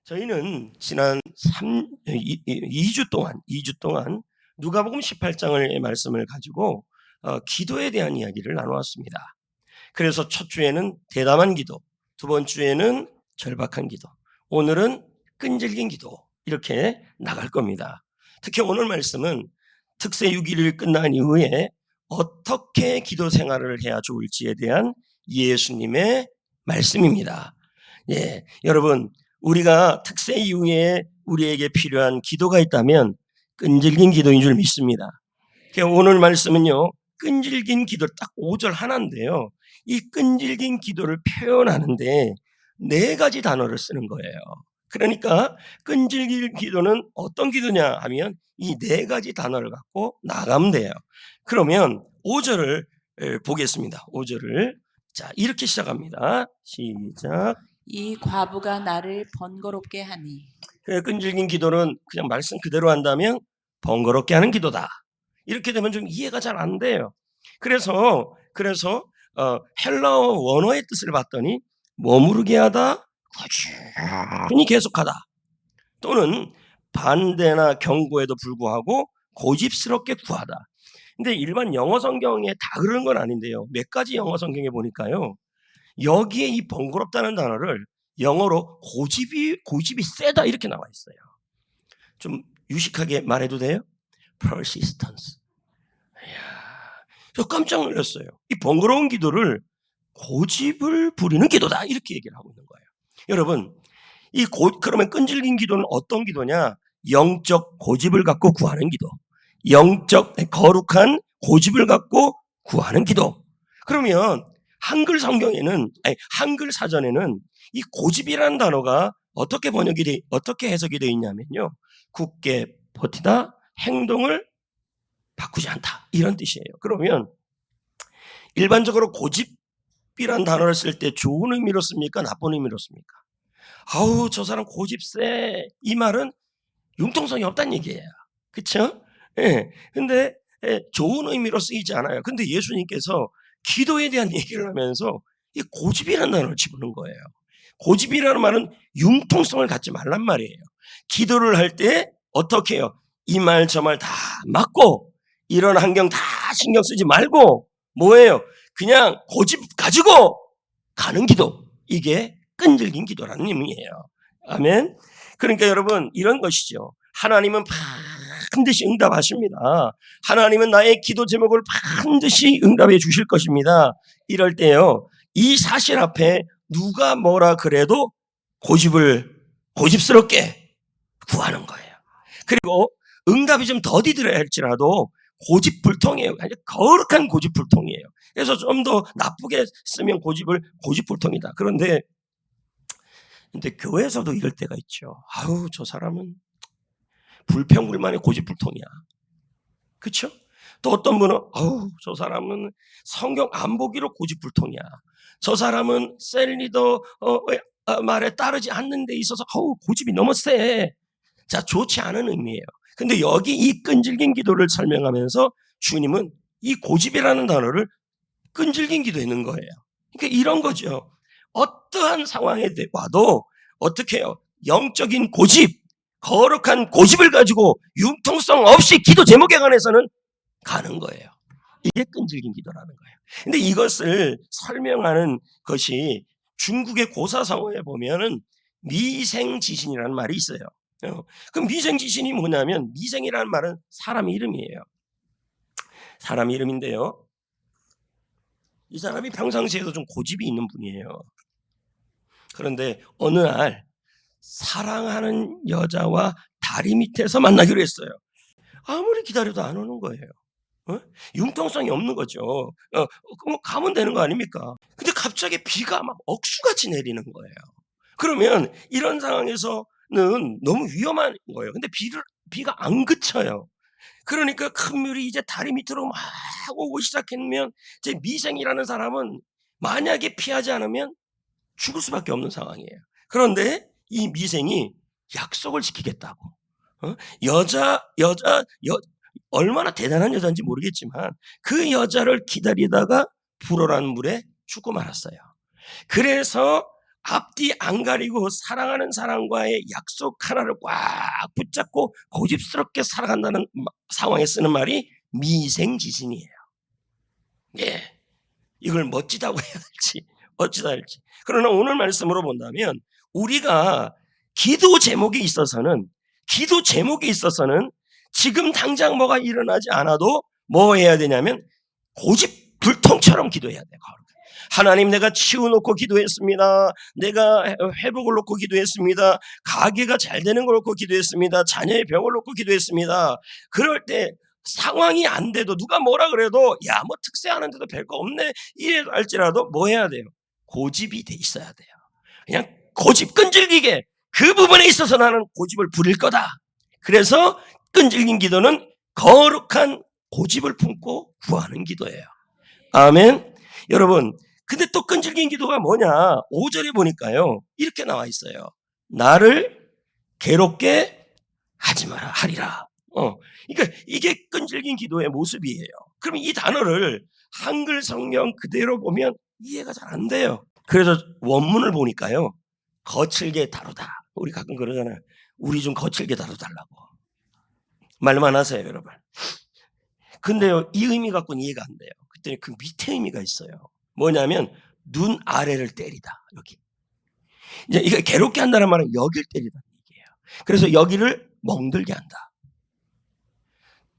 저희는 지난 2주 동안 누가복음 18장의 말씀을 가지고 기도에 대한 이야기를 나누었습니다. 그래서 첫 주에는 대담한 기도, 두 번째 주에는 절박한 기도, 오늘은 끈질긴 기도, 이렇게 나갈 겁니다. 특히 오늘 말씀은 특세 6일이 끝난 이후에 어떻게 기도 생활을 해야 좋을지에 대한 예수님의 말씀입니다. 여러분, 우리가 특세 이후에 우리에게 필요한 기도가 있다면 끈질긴 기도인 줄 믿습니다. 오늘 말씀은요, 끈질긴 기도 딱 5절 하나인데요. 이 끈질긴 기도를 표현하는데 4가지 단어를 쓰는 거예요. 그러니까 끈질긴 기도는 어떤 기도냐 하면 이 4가지 단어를 갖고 나가면 돼요. 그러면 5절을 보겠습니다. 5절을. 자, 이렇게 시작합니다. 시작. 이 과부가 나를 번거롭게 하니. 끈질긴 기도는 그냥 말씀 그대로 한다면 번거롭게 하는 기도다. 이렇게 되면 좀 이해가 잘 안 돼요. 그래서 헬라어 원어의 뜻을 봤더니 머무르게 하다, 꾸준히 계속하다, 또는 반대나 경고에도 불구하고 고집스럽게 구하다. 근데 일반 영어 성경에 다 그런 건 아닌데요. 몇 가지 영어 성경에 보니까요, 여기에 이 번거롭다는 단어를 영어로 고집이 세다 이렇게 나와 있어요. 좀 유식하게 말해도 돼요? persistence. 저 깜짝 놀랐어요. 이 번거로운 기도를 고집을 부리는 기도다 이렇게 얘기를 하고 있는 거예요. 여러분, 그러면 끈질긴 기도는 어떤 기도냐? 영적 고집을 갖고 구하는 기도. 영적 거룩한 고집을 갖고 구하는 기도. 그러면 한글 사전에는 이 고집이라는 단어가 어떻게 해석이 되어 있냐면요, 굳게 버티다, 행동을 바꾸지 않다, 이런 뜻이에요. 그러면 일반적으로 고집이란 단어를 쓸 때 좋은 의미로 씁니까? 나쁜 의미로 씁니까? 아우, 저 사람 고집 세, 이 말은 융통성이 없다는 얘기예요. 그렇죠? 근데 좋은 의미로 쓰이지 않아요. 근데 예수님께서 기도에 대한 얘기를 하면서 이 고집이라는 단어를 집어넣은 거예요. 고집이라는 말은 융통성을 갖지 말란 말이에요. 기도를 할 때 어떻게 해요? 이 말 저 말 다 맞고 이런 환경 다 신경 쓰지 말고 뭐예요? 그냥 고집 가지고 가는 기도. 이게 끈질긴 기도라는 의미예요. 아멘. 그러니까 여러분, 이런 것이죠. 하나님은 반드시 응답하십니다. 하나님은 나의 기도 제목을 반드시 응답해 주실 것입니다. 이럴 때요, 이 사실 앞에 누가 뭐라 그래도 고집스럽게 구하는 거예요. 그리고 응답이 좀 더디들어야 할지라도 고집불통이에요. 아주 거룩한 고집불통이에요. 그래서 좀 더 나쁘게 쓰면 고집불통이다. 그런데 교회에서도 이럴 때가 있죠. 아우, 저 사람은 불평불만의 고집불통이야. 그렇죠? 또 어떤 분은 아우, 저 사람은 성경 안 보기로 고집불통이야. 저 사람은 셀리더 말에 따르지 않는 데 있어서 아우, 고집이 너무 세. 자, 좋지 않은 의미예요. 근데 여기 이 끈질긴 기도를 설명하면서 주님은 이 고집이라는 단어를 끈질긴 기도했는 거예요. 그러니까 이런 거죠. 어떠한 상황에 와도 어떻게 해요? 영적인 고집, 거룩한 고집을 가지고 융통성 없이 기도 제목에 관해서는 가는 거예요. 이게 끈질긴 기도라는 거예요. 근데 이것을 설명하는 것이 중국의 고사성어에 보면은 미생지신이라는 말이 있어요. 그럼 미생지신이 뭐냐면, 미생이라는 말은 사람 이름이에요. 사람 이름인데요, 이 사람이 평상시에도 좀 고집이 있는 분이에요. 그런데 어느 날 사랑하는 여자와 다리 밑에서 만나기로 했어요. 아무리 기다려도 안 오는 거예요. 융통성이 없는 거죠. 그럼 가면 되는 거 아닙니까? 근데 갑자기 비가 막 억수같이 내리는 거예요. 그러면 이런 상황에서는 너무 위험한 거예요. 근데 비가 안 그쳐요. 그러니까 큰 물이 이제 다리 밑으로 막 오고 시작했으면 이제 미생이라는 사람은 만약에 피하지 않으면 죽을 수밖에 없는 상황이에요. 그런데 이 미생이 약속을 지키겠다고, 얼마나 대단한 여자인지 모르겠지만 그 여자를 기다리다가 불어난 물에 죽고 말았어요. 그래서 앞뒤 안 가리고 사랑하는 사람과의 약속 하나를 꽉 붙잡고 고집스럽게 살아간다는 상황에 쓰는 말이 미생지신이에요. 예, 이걸 멋지다고 해야 할지 어찌다 할지. 그러나 오늘 말씀으로 본다면 우리가 기도 제목에 있어서는 지금 당장 뭐가 일어나지 않아도 뭐 해야 되냐면 고집불통처럼 기도해야 돼요. 하나님, 내가 치워놓고 기도했습니다. 내가 회복을 놓고 기도했습니다. 가게가 잘 되는 걸 놓고 기도했습니다. 자녀의 병을 놓고 기도했습니다. 그럴 때 상황이 안 돼도 누가 뭐라 그래도 야, 뭐 특세하는데도 별거 없네 이래 할지라도 뭐 해야 돼요? 고집이 돼 있어야 돼요. 그냥 고집 끈질기게 그 부분에 있어서 나는 고집을 부릴 거다. 그래서 끈질긴 기도는 거룩한 고집을 품고 구하는 기도예요. 아멘. 여러분, 근데 또 끈질긴 기도가 뭐냐? 5절에 보니까요, 이렇게 나와 있어요. 나를 괴롭게 하지 마라 하리라. 그러니까 이게 끈질긴 기도의 모습이에요. 그럼 이 단어를 한글 성경 그대로 보면 이해가 잘 안 돼요. 그래서 원문을 보니까요, 거칠게 다루다. 우리 가끔 그러잖아요. 우리 좀 거칠게 다루달라고. 말만 하세요, 여러분. 근데요, 이 의미 갖고는 이해가 안 돼요. 그때 그 밑에 의미가 있어요. 뭐냐면 눈 아래를 때리다. 여기. 이제 이거 괴롭게 한다는 말은 여기를 때리다는 얘기예요. 그래서 여기를 멍들게 한다.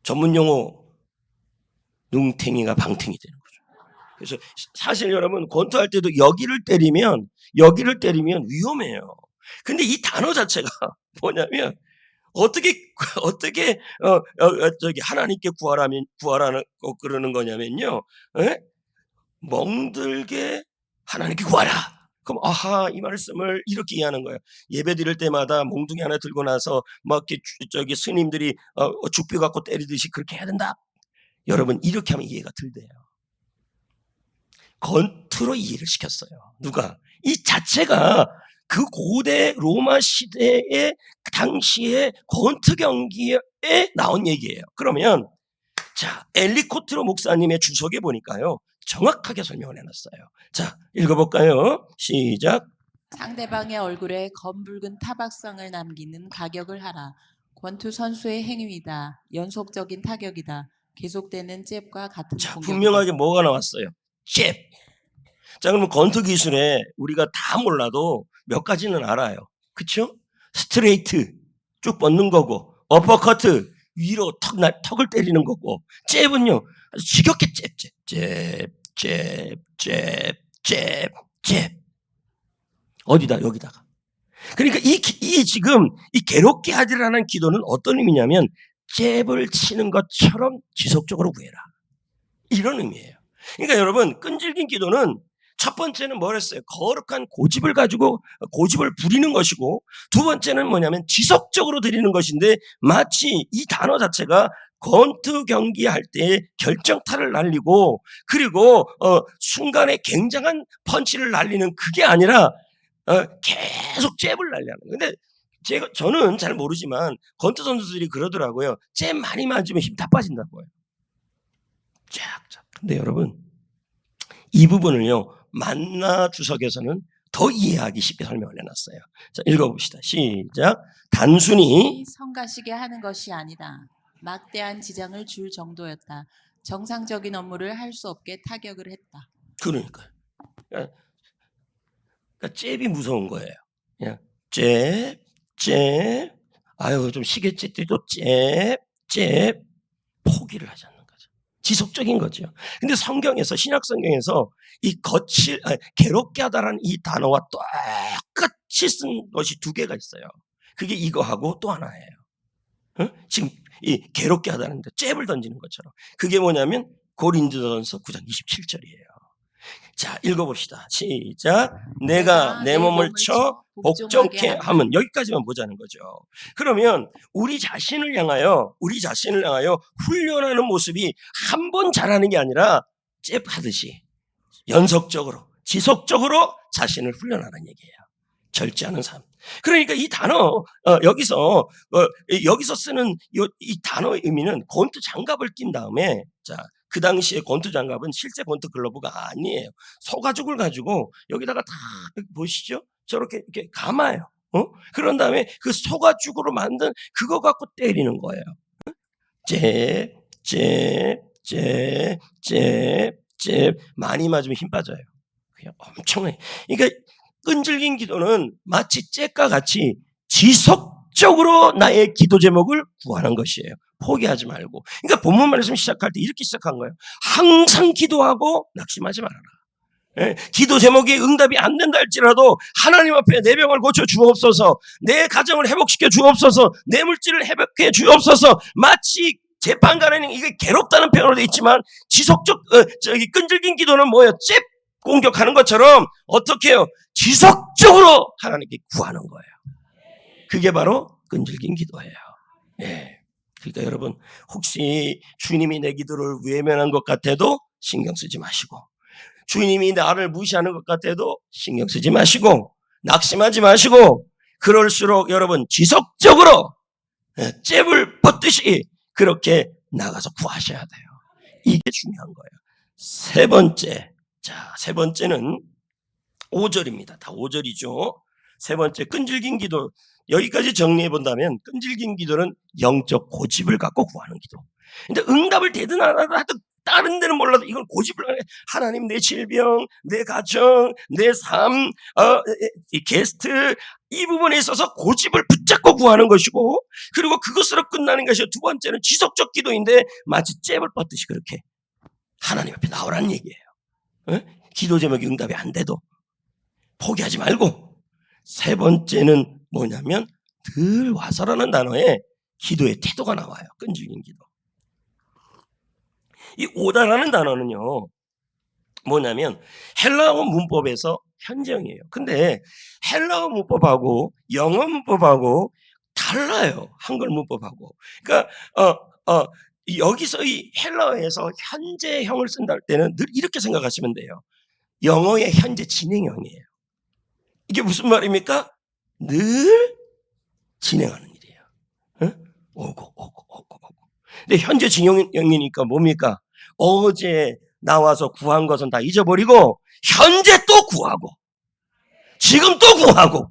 전문 용어 눈탱이가 방탱이 되는 거죠. 그래서 사실 여러분 권투할 때도 여기를 때리면 위험해요. 근데 이 단어 자체가 뭐냐면 어떻게 저기 하나님께 구하라는 그러는 거냐면요. 에? 멍들게 하나님께 구하라. 그럼 아하, 이 말씀을 이렇게 이해하는 거예요. 예배 드릴 때마다 몽둥이 하나 들고 나서 막 이렇게 저기 스님들이 죽비 갖고 때리듯이 그렇게 해야 된다. 여러분 이렇게 하면 이해가 덜 돼요. 권투로 이해를 시켰어요. 누가? 이 자체가 그 고대 로마 시대의 당시의 권투 경기에 나온 얘기예요. 그러면 자, 엘리코트로 목사님의 주석에 보니까요, 정확하게 설명을 해놨어요. 자, 읽어볼까요? 시작. 상대방의 얼굴에 검붉은 타박상을 남기는 가격을 하라. 권투 선수의 행위이다. 연속적인 타격이다. 계속되는 잽과 같은 자, 공격이다. 분명하게 뭐가 나왔어요? 잽. 자, 그러면 권투 기술에 우리가 다 몰라도 몇 가지는 알아요. 그쵸? 스트레이트, 쭉 뻗는 거고, 어퍼커트, 위로 턱을 때리는 거고, 잽은요, 아주 지겹게 잽. 어디다? 여기다가. 그러니까 지금 이 괴롭게 하리라는 기도는 어떤 의미냐면, 잽을 치는 것처럼 지속적으로 구해라. 이런 의미예요. 그러니까 여러분, 끈질긴 기도는 첫 번째는 뭐랬어요? 거룩한 고집을 가지고 고집을 부리는 것이고, 두 번째는 뭐냐면 지속적으로 드리는 것인데, 마치 이 단어 자체가 권투 경기할 때 결정타를 날리고, 그리고 순간에 굉장한 펀치를 날리는 그게 아니라 계속 잽을 날리는. 근데 저는 잘 모르지만 권투 선수들이 그러더라고요. 잽 많이 맞으면 힘 다 빠진다고요. 쫙쫙. 근데 여러분, 이 부분을요, 만나 주석에서는 더 이해하기 쉽게 설명을 해놨어요. 자, 읽어봅시다. 시작. 단순히 성가시게 하는 것이 아니다. 막대한 지장을 줄 정도였다. 정상적인 업무를 할 수 없게 타격을 했다. 그러니까 잽이 무서운 거예요. 그냥 잽. 아유, 좀 시겠지. 또 잽. 포기를 하지 않는 거죠. 지속적인 거죠. 근데 성경에서, 신약 성경에서 이 괴롭게 하다라는 이 단어와 똑같이 쓴 것이 두 개가 있어요. 그게 이거하고 또 하나예요. 지금 이 괴롭게 하다는데 잽을 던지는 것처럼. 그게 뭐냐면 고린도전서 9장 27절이에요. 자, 읽어봅시다. 시작. 내가 내 몸을 쳐 복종케 하면, 여기까지만 보자는 거죠. 그러면 우리 자신을 향하여 훈련하는 모습이 한 번 잘하는 게 아니라 잽 하듯이 연속적으로 지속적으로 자신을 훈련하는 얘기예요. 절제하는 삶. 그러니까 이 단어 여기서 쓰는 이 단어의 의미는 권투 장갑을 낀 다음에, 자, 그 당시에 권투 장갑은 실제 권투 글러브가 아니에요. 소가죽을 가지고 여기다가 다 보시죠? 저렇게 이렇게 감아요. 그런 다음에 그 소가죽으로 만든 그거 갖고 때리는 거예요. 잽, 잽, 잽, 잽, 잽. 많이 맞으면 힘 빠져요. 그냥 엄청나게. 그러니까 끈질긴 기도는 마치 잽과 같이 지속적으로 나의 기도 제목을 구하는 것이에요. 포기하지 말고. 그러니까 본문 말씀 시작할 때 이렇게 시작한 거예요. 항상 기도하고 낙심하지 말아라. 예, 기도 제목이 응답이 안 된다 할지라도 하나님 앞에 내 병을 고쳐 주옵소서, 내 가정을 회복시켜 주옵소서, 내 물질을 회복해 주옵소서. 마치 재판관에는 이게 괴롭다는 표현으로 되어 있지만 지속적 끈질긴 기도는 뭐예요? 잽 공격하는 것처럼 어떻게 해요? 지속적으로 하나님께 구하는 거예요. 그게 바로 끈질긴 기도예요. 예. 그러니까 여러분, 혹시 주님이 내 기도를 외면한 것 같아도 신경 쓰지 마시고, 주님이 나를 무시하는 것 같아도 신경 쓰지 마시고, 낙심하지 마시고, 그럴수록 여러분 지속적으로 잽을 뻗듯이 그렇게 나가서 구하셔야 돼요. 이게 중요한 거예요. 세 번째. 자, 세 번째는 5절입니다. 다 5절이죠. 세 번째, 끈질긴 기도. 여기까지 정리해 본다면 끈질긴 기도는 영적 고집을 갖고 구하는 기도. 근데 응답을 되든 안 하든 다른 데는 몰라도 이건 고집을 하네. 하나님, 내 질병, 내 가정, 내 삶, 이 게스트, 이 부분에 있어서 고집을 붙잡고 구하는 것이고, 그리고 그것으로 끝나는 것이 두 번째는 지속적 기도인데 마치 잽을 뻗듯이 그렇게 하나님 앞에 나오라는 얘기예요. 기도 제목이 응답이 안 돼도 포기하지 말고. 세 번째는 뭐냐면 늘 와서라는 단어에 기도의 태도가 나와요. 끈질긴 기도. 이 오다라는 단어는요, 뭐냐면 헬라어 문법에서 현재형이에요. 근데 헬라어 문법하고 영어 문법하고 달라요. 한글 문법하고. 그러니까 여기서 이 헬라어에서 현재형을 쓴다 할 때는 늘 이렇게 생각하시면 돼요. 영어의 현재 진행형이에요. 이게 무슨 말입니까? 늘 진행하는 일이에요. 오고. 근데 현재 진행형이니까 뭡니까? 어제 나와서 구한 것은 다 잊어버리고 현재 또 구하고 지금 또 구하고,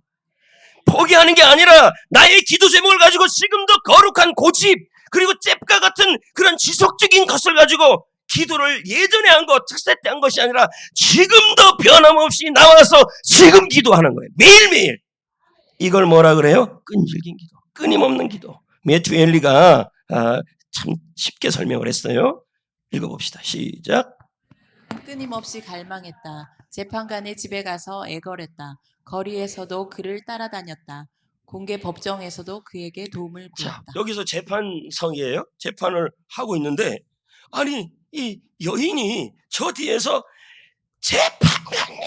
포기하는 게 아니라 나의 기도 제목을 가지고 지금도 거룩한 고집, 그리고 잽과 같은 그런 지속적인 것을 가지고 기도를 예전에 한 것, 특세 때 한 것이 아니라 지금도 변함없이 나와서 지금 기도하는 거예요. 매일매일. 이걸 뭐라 그래요? 끈질긴 기도, 끊임없는 기도. 매튜 엘리가 참 쉽게 설명을 했어요. 읽어봅시다. 시작. 끊임없이 갈망했다. 재판관의 집에 가서 애걸했다. 거리에서도 그를 따라다녔다. 공개 법정에서도 그에게 도움을 자, 구했다. 여기서 재판성이에요. 재판을 하고 있는데, 아니 이 여인이 저 뒤에서 재판관님,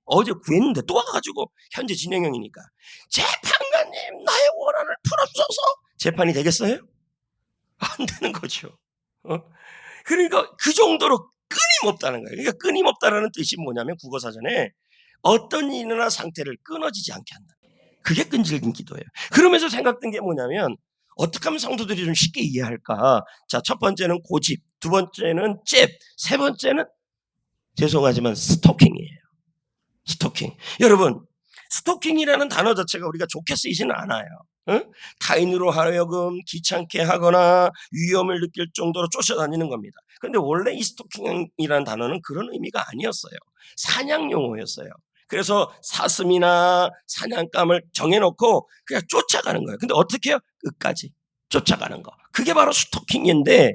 어제 구했는데 또 와가지고 현재 진행형이니까 재판관님, 나의 원한을 풀어줘서 재판이 되겠어요? 안 되는 거죠. 그러니까 그 정도로 끊임없다는 거예요. 그러니까 끊임없다라는 뜻이 뭐냐면 국어사전에 어떤 일이나 상태를 끊어지지 않게 한다. 그게 끈질긴 기도예요. 그러면서 생각된 게 뭐냐면 어떻게 하면 성도들이 좀 쉽게 이해할까? 자, 첫 번째는 고집, 두 번째는 잽, 세 번째는 죄송하지만 스토킹이에요. 스토킹. 여러분, 스토킹이라는 단어 자체가 우리가 좋게 쓰이지는 않아요. 타인으로 하여금 귀찮게 하거나 위험을 느낄 정도로 쫓아다니는 겁니다. 그런데 원래 이 스토킹이라는 단어는 그런 의미가 아니었어요. 사냥 용어였어요. 그래서 사슴이나 사냥감을 정해놓고 그냥 쫓아가는 거예요. 근데 어떻게 해요? 끝까지 쫓아가는 거. 그게 바로 스토킹인데,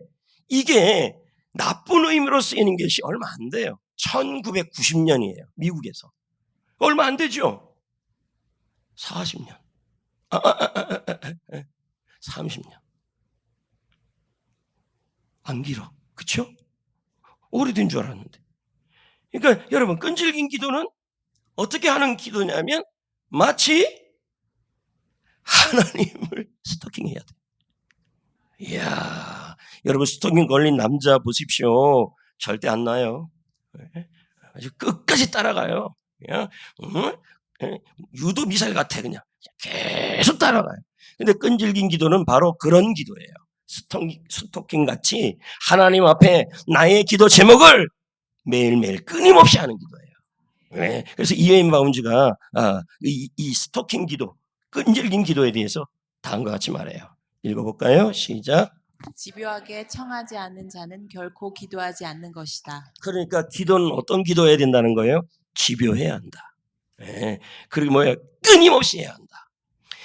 이게 나쁜 의미로 쓰이는 것이 얼마 안 돼요. 1990년이에요. 미국에서. 얼마 안 되죠? 40년. 30년. 안 길어. 그쵸? 오래된 줄 알았는데. 그러니까 여러분, 끈질긴 기도는 어떻게 하는 기도냐면 마치 하나님을 스토킹해야 돼. 이야, 여러분, 스토킹 걸린 남자 보십시오. 절대 안 나요. 아주 끝까지 따라가요. 그냥 유도 미사일 같아. 그냥 계속 따라가요. 근데 끈질긴 기도는 바로 그런 기도예요. 스토킹 같이 하나님 앞에 나의 기도 제목을 매일매일 끊임없이 하는 기도예요. 네. 그래서 이에임 바운즈가 이 스토킹 기도, 끈질긴 기도에 대해서 다음과 같이 말해요. 읽어볼까요? 시작. 집요하게 청하지 않는 자는 결코 기도하지 않는 것이다. 그러니까 기도는 어떤 기도해야 된다는 거예요? 집요해야 한다. 네. 그리고 뭐예요? 끊임없이 해야 한다.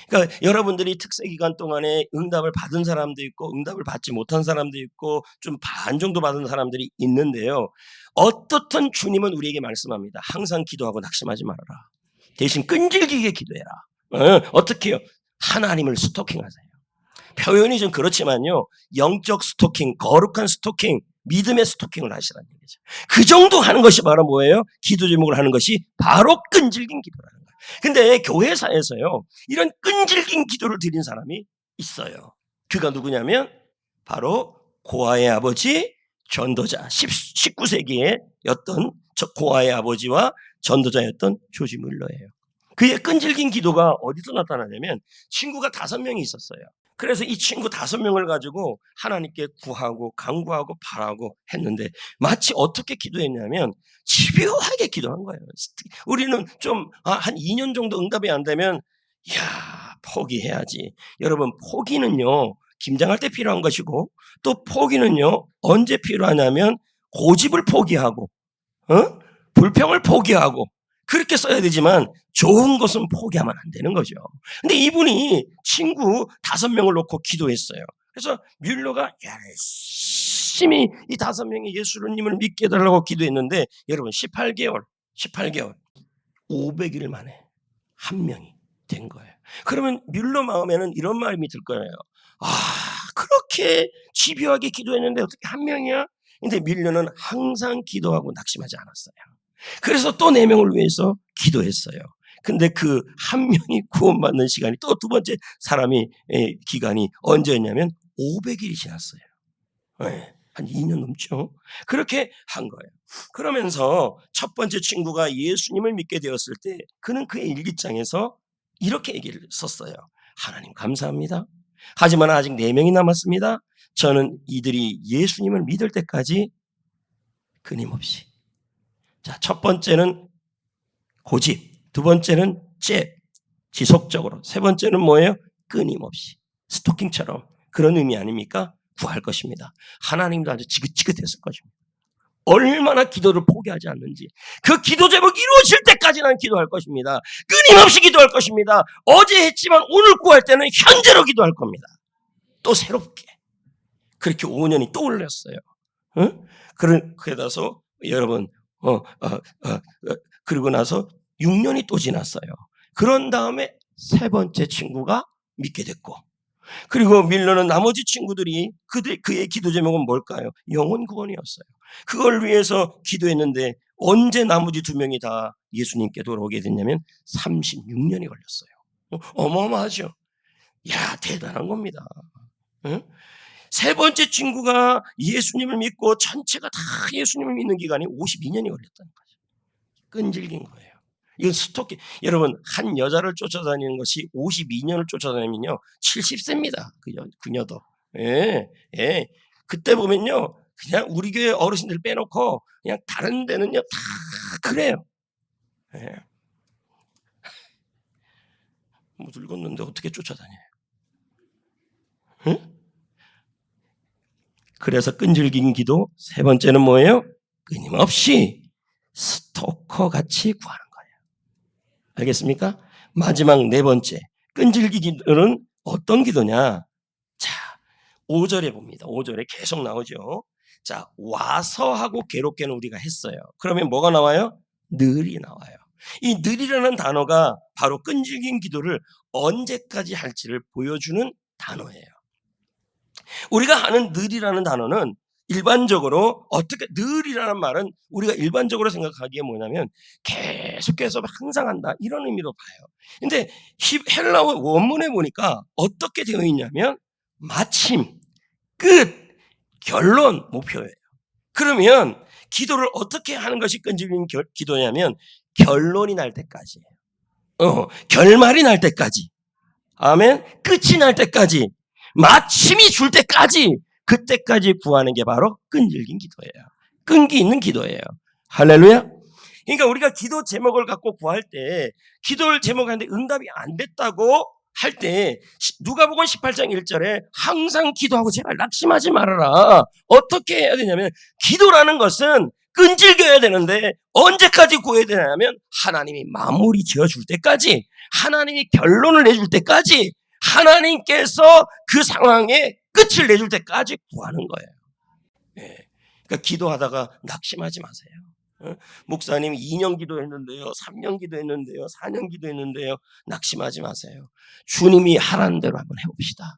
그러니까 여러분들이 특세 기간 동안에 응답을 받은 사람도 있고 응답을 받지 못한 사람도 있고 좀 반 정도 받은 사람들이 있는데요. 어떻든 주님은 우리에게 말씀합니다. 항상 기도하고 낙심하지 말아라. 대신 끈질기게 기도해라. 어떻게 해요? 하나님을 스토킹하세요. 표현이 좀 그렇지만요. 영적 스토킹, 거룩한 스토킹, 믿음의 스토킹을 하시라는 얘기죠. 그 정도 하는 것이 바로 뭐예요? 기도 제목을 하는 것이 바로 끈질긴 기도라는 거예요. 근데 교회사에서요. 이런 끈질긴 기도를 드린 사람이 있어요. 그가 누구냐면 바로 고아의 아버지 전도자 19세기에 였던 고아의 아버지와 전도자였던 조지 물러예요. 그의 끈질긴 기도가 어디서 나타나냐면 친구가 5명이 있었어요. 그래서 이 친구 5명을 가지고 하나님께 구하고 간구하고 바라고 했는데 마치 어떻게 기도했냐면 집요하게 기도한 거예요. 우리는 좀 한 2년 정도 응답이 안 되면 포기해야지. 여러분 포기는요. 김장할 때 필요한 것이고 또 포기는요. 언제 필요하냐면 고집을 포기하고 불평을 포기하고 그렇게 써야 되지만 좋은 것은 포기하면 안 되는 거죠. 근데 이분이 친구 5명을 놓고 기도했어요. 그래서 뮬러가 열심히 이 5명이 예수님을 믿게 해달라고 기도했는데 여러분 18개월 500일 만에 1명이 된 거예요. 그러면 뮬러 마음에는 이런 마음이 들 거예요. 그렇게 집요하게 기도했는데 어떻게 1명이야? 근데 뮬러는 항상 기도하고 낙심하지 않았어요. 그래서 또 4명을 위해서 기도했어요. 근데 그 1명이 구원받는 시간이 또 2번째 사람이 기간이 언제였냐면 500일이 지났어요. 네, 한 2년 넘죠. 그렇게 한 거예요. 그러면서 첫 번째 친구가 예수님을 믿게 되었을 때 그는 그의 일기장에서 이렇게 얘기를 썼어요. 하나님 감사합니다. 하지만 아직 4명이 남았습니다. 저는 이들이 예수님을 믿을 때까지 끊임없이 자, 첫 번째는 고집, 2번째는 지속적으로, 3번째는 뭐예요? 끊임없이 스토킹처럼 그런 의미 아닙니까? 구할 것입니다. 하나님도 아주 지긋지긋했을 것입니다. 얼마나 기도를 포기하지 않는지 그 기도 제목이 이루어질 때까지 난 기도할 것입니다. 끊임없이 기도할 것입니다. 어제 했지만 오늘 구할 때는 현재로 기도할 겁니다. 또 새롭게 그렇게 5년이 떠올랐어요. 그러다서 여러분 그러고 나서 6년이 또 지났어요. 그런 다음에 3번째 친구가 믿게 됐고 그리고 밀러는 나머지 친구들이 그의 기도 제목은 뭘까요? 영혼 구원이었어요. 그걸 위해서 기도했는데 언제 나머지 2명이 다 예수님께 돌아오게 됐냐면 36년이 걸렸어요. 어마어마하죠. 대단한 겁니다. 응? 3번째 친구가 예수님을 믿고 전체가 다 예수님을 믿는 기간이 52년이 걸렸다는 거죠. 끈질긴 거예요. 이건 스토킹. 여러분 한 여자를 쫓아다니는 것이 52년을 쫓아다니면요 70세입니다. 그녀도. 그때 보면요 그냥 우리 교회 어르신들 빼놓고 그냥 다른 데는요 다 그래요. 뭐 늙었는데 어떻게 쫓아다녀요? 응? 그래서 끈질긴 기도 3번째는 뭐예요? 끊임없이 스토커같이 구하는 거예요. 알겠습니까? 마지막 4번째 끈질긴 기도는 어떤 기도냐? 자, 5절에 봅니다. 5절에 계속 나오죠. 자, 와서 하고 괴롭게는 우리가 했어요. 그러면 뭐가 나와요? 늘이 나와요. 이 늘이라는 단어가 바로 끈질긴 기도를 언제까지 할지를 보여주는 단어예요. 우리가 하는 늘이라는 단어는 일반적으로 어떻게 늘이라는 말은 우리가 일반적으로 생각하기에 뭐냐면 계속해서 항상 한다 이런 의미로 봐요. 근데 헬라어 원문에 보니까 어떻게 되어 있냐면 마침, 끝, 결론, 목표예요. 그러면 기도를 어떻게 하는 것이 끈질긴 기도냐면 결론이 날 때까지예요. 결말이 날 때까지. 아멘. 끝이 날 때까지. 마침이 줄 때까지, 그때까지 구하는 게 바로 끈질긴 기도예요. 끈기 있는 기도예요. 할렐루야. 그러니까 우리가 기도 제목을 갖고 구할 때, 기도를 제목하는데 응답이 안 됐다고 할 때, 누가복음 18장 1절에 항상 기도하고 제발 낙심하지 말아라. 어떻게 해야 되냐면, 기도라는 것은 끈질겨야 되는데 언제까지 구해야 되냐면 하나님이 마무리 지어줄 때까지, 하나님이 결론을 내줄 때까지, 하나님께서 그 상황에 끝을 내줄 때까지 구하는 거예요. 예. 그러니까 기도하다가 낙심하지 마세요. 목사님 2년 기도했는데요, 3년 기도했는데요, 4년 기도했는데요, 낙심하지 마세요. 주님이 하라는 대로 한번 해봅시다.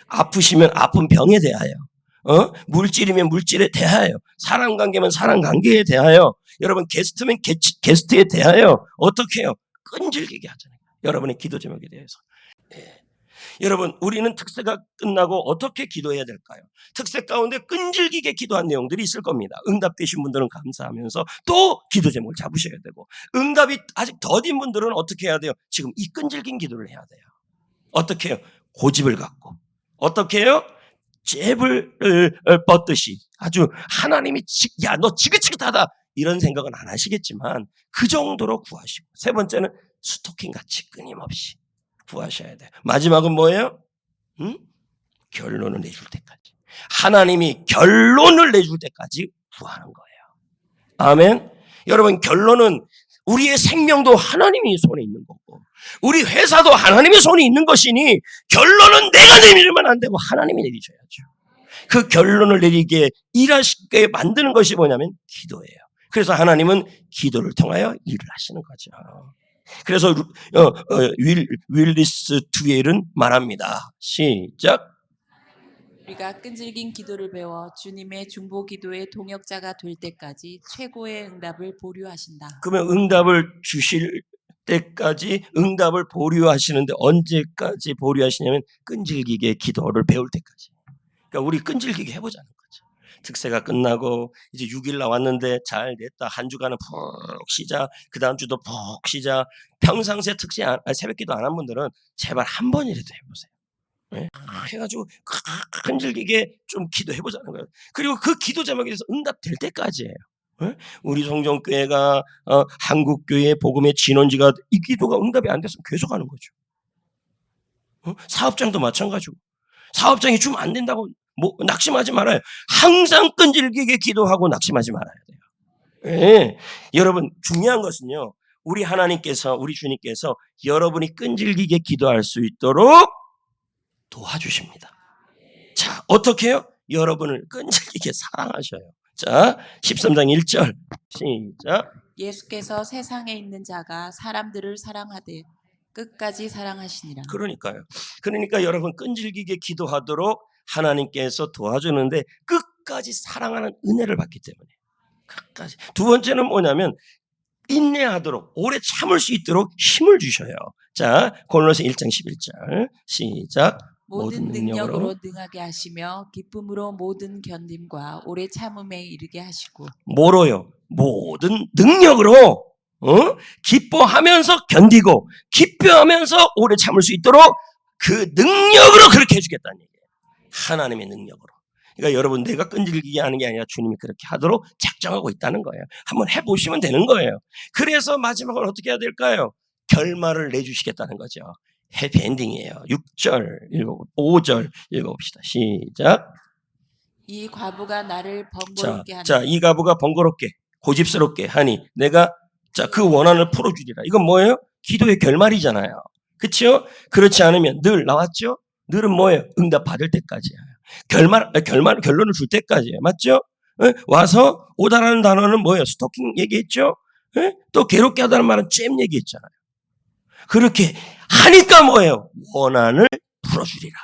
아프시면 아픈 병에 대하여, 물질이면 물질에 대하여, 사랑관계면 사랑관계에 대하여, 여러분 게스트면 게스트에 대하여 어떻게 해요? 끈질기게 하잖아요. 여러분의 기도 제목에 대해서. 예. 여러분, 우리는 특세가 끝나고 어떻게 기도해야 될까요? 특세 가운데 끈질기게 기도한 내용들이 있을 겁니다. 응답되신 분들은 감사하면서 또 기도 제목을 잡으셔야 되고, 응답이 아직 더딘 분들은 어떻게 해야 돼요? 지금 이 끈질긴 기도를 해야 돼요. 어떻게 해요? 고집을 갖고. 어떻게 해요? 잽을 뻗듯이 아주 하나님이 야, 너 지긋지긋하다 이런 생각은 안 하시겠지만 그 정도로 구하시고, 세 번째는 스토킹같이 끊임없이 구하셔야 돼요. 마지막은 뭐예요? 결론을 내줄 때까지. 하나님이 결론을 내줄 때까지 구하는 거예요. 아멘. 여러분, 결론은 우리의 생명도 하나님이 손에 있는 거고, 우리 회사도 하나님의 손에 있는 것이니 결론은 내가 내리면 안 되고 하나님이 내리셔야죠. 그 결론을 내리게 일하시게 만드는 것이 뭐냐면 기도예요. 그래서 하나님은 기도를 통하여 일을 하시는 거죠. 그래서 윌리스 두엘은 말합니다. 시작. 우리가 끈질긴 기도를 배워 주님의 중보 기도의 동역자가 될 때까지 최고의 응답을 보류하신다. 그러면 응답을 주실 때까지 응답을 보류하시는데 언제까지 보류하시냐면 끈질기게 기도를 배울 때까지. 그러니까 우리 끈질기게 해보자는 거죠. 특세가 끝나고 이제 6일 나왔는데 잘 됐다. 한 주간은 푹 쉬자. 그 다음 주도 푹 쉬자. 평상시에 새벽기도 안 한 분들은 제발 한 번이라도 해보세요. 네? 해가지고 끈질기게 좀 기도해보자는 거예요. 그리고 그 기도 제목에 대해서 응답될 때까지예요. 네? 우리 성전교회가 한국교회 복음의 진원지가 이 기도가 응답이 안 됐으면 계속하는 거죠. 사업장도 마찬가지고, 사업장이 주면 안 된다고 낙심하지 말아요. 항상 끈질기게 기도하고 낙심하지 말아야 돼요. 네. 여러분, 중요한 것은요, 우리 하나님께서, 우리 주님께서 여러분이 끈질기게 기도할 수 있도록 도와주십니다. 자, 어떻게 해요? 여러분을 끈질기게 사랑하셔요. 자, 13장 1절 시작. 예수께서 세상에 있는 자가 사람들을 사랑하되 끝까지 사랑하시니라. 그러니까 여러분 끈질기게 기도하도록 하나님께서 도와주는데 끝까지 사랑하는 은혜를 받기 때문에. 끝까지. 두 번째는 뭐냐면 인내하도록, 오래 참을 수 있도록 힘을 주셔요. 자, 골로새 1장 11절 시작. 모든 능력으로 능하게 하시며 기쁨으로 모든 견딤과 오래 참음에 이르게 하시고. 뭐로요? 모든 능력으로 기뻐하면서 견디고 기뻐하면서 오래 참을 수 있도록 그 능력으로 그렇게 해주겠다는 얘기예요. 하나님의 능력으로. 그러니까 여러분, 내가 끈질기게 하는 게 아니라 주님이 그렇게 하도록 작정하고 있다는 거예요. 한번 해보시면 되는 거예요. 그래서 마지막으로 어떻게 해야 될까요? 결말을 내주시겠다는 거죠. 해피엔딩이에요. 6절, 5절 읽어봅시다. 시작. 이 과부가 나를 번거롭게 하니. 자, 이 과부가 번거롭게, 고집스럽게 하니 내가 그 원한을 풀어주리라. 이건 뭐예요? 기도의 결말이잖아요. 그렇죠? 그렇지 않으면 늘 나왔죠? 늘은 뭐예요? 응답 받을 때까지예요. 결론을 줄 때까지예요. 맞죠? 와서 오다라는 단어는 뭐예요? 스토킹 얘기했죠? 또 괴롭게 하다는 말은 잼 얘기했잖아요. 그렇게 하니까 뭐예요? 원한을 풀어주리라.